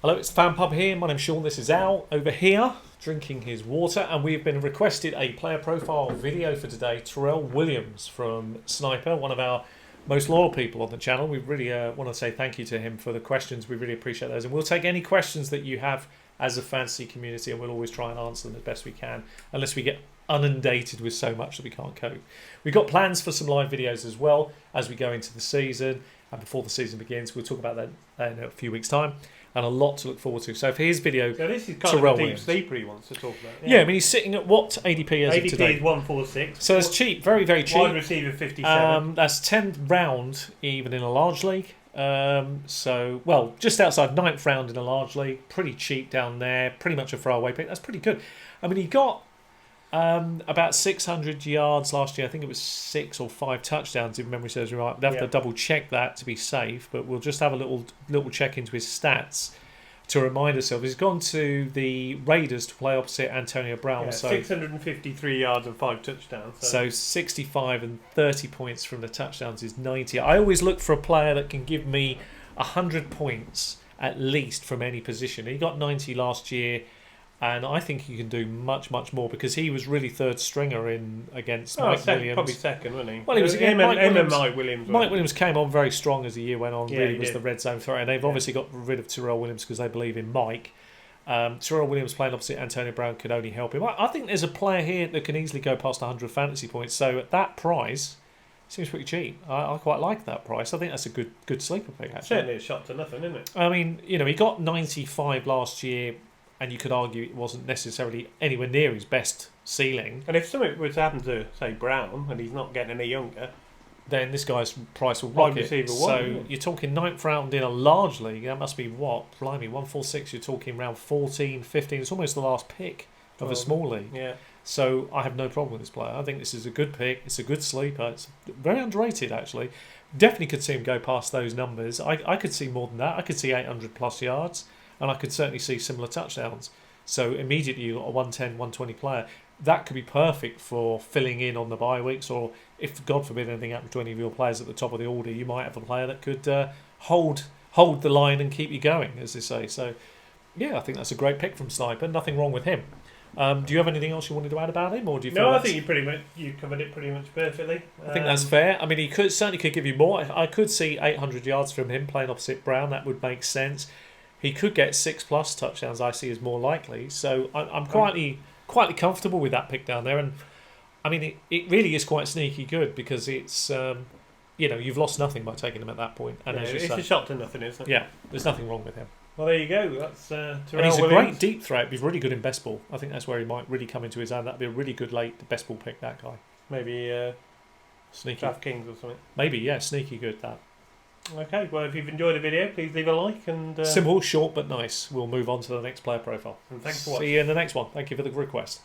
Hello, it's the Fan Pub here. My name's Sean. This is Al over here drinking his water, and we've been requested a player profile video for today. Tyrell Williams from Sniper, one of our most loyal people on the channel. We really want to say thank you to him for the questions. We really appreciate those, and we'll take any questions that you have as a fantasy community, and we'll always try and answer them as best we can, unless we get inundated with so much that we can't cope. We've got plans for some live videos as well as we go into the season, and before the season begins. We'll talk about that in a few weeks' time. And a lot to look forward to. So for his video, so this is kind Tyrell of a deep Williams. sleeper he wants to talk about. Yeah, I mean, he's sitting at what ADP as of ADP today? is 146. So it's cheap, very, very cheap. Wide receiver 57. That's 10th round even in a large league. So, well, just outside 9th round in a large league. Pretty cheap down there. Pretty much a throwaway pick. That's pretty good. I mean, he got about 600 yards last year. I think it was 6 or 5 touchdowns, if memory serves me right. We'll have to double check that to be safe, but we'll just have a little check into his stats to remind ourselves. He's gone to the Raiders to play opposite Antonio Brown. Yeah, so 653 yards and 5 touchdowns. So 65 and 30 points from the touchdowns is 90. I always look for a player that can give me 100 points at least from any position. He got 90 last year, and I think he can do much, much more because he was really third stringer in against Mike Williams. Probably second, wasn't he? Well, he was him and Mike Williams. Mike Williams came on very strong as the year went on. Yeah, really was the red zone threat, and they've obviously got rid of Tyrell Williams because they believe in Mike. Tyrell Williams playing opposite Antonio Brown could only help him. I think there's a player here that can easily go past 100 fantasy points. So at that price, it seems pretty cheap. I quite like that price. I think that's a good sleeper pick. Actually, Certainly a shot to nothing, isn't it? I mean, you know, he got 95 last year, and you could argue it wasn't necessarily anywhere near his best ceiling. And if something were to happen to, say, Brown, and he's not getting any younger, then this guy's price will rocket. So you're talking 9th round in a large league. That must be what? Blimey, 146. You're talking round 14, 15. It's almost the last pick of a small league. Yeah. So I have no problem with this player. I think this is a good pick. It's a good sleeper. It's very underrated, actually. Definitely could see him go past those numbers. I could see more than that. I could see 800 plus yards. And I could certainly see similar touchdowns. So immediately you've got a 110, 120 player. That could be perfect for filling in on the bye weeks, or if, God forbid, anything happened to any of your players at the top of the order, you might have a player that could hold the line and keep you going, as they say. So, yeah, I think that's a great pick from Sniper. Nothing wrong with him. Do you have anything else you wanted to add about him, or do you feel No, I think you covered it pretty much perfectly. I think that's fair. I mean, he certainly could give you more. I could see 800 yards from him playing opposite Brown. That would make sense. He could get 6+ touchdowns. I see as more likely. So I'm quietly comfortable with that pick down there. And I mean, it really is quite sneaky good because it's you've lost nothing by taking him at that point. And it's a shot to nothing, isn't it? Yeah, there's nothing wrong with him. Well, there you go. That's Tyrell And he's Williams. a great deep threat. He's really good in best ball. I think that's where he might really come into his own. That'd be a really good late best ball pick. That guy. Maybe Sneaky. DraftKings or something. Maybe, yeah, sneaky good that. Okay, well, if you've enjoyed the video, please leave a like and simple, short, but nice. We'll move on to the next player profile. And thanks for watching. See you in the next one. Thank you for the request.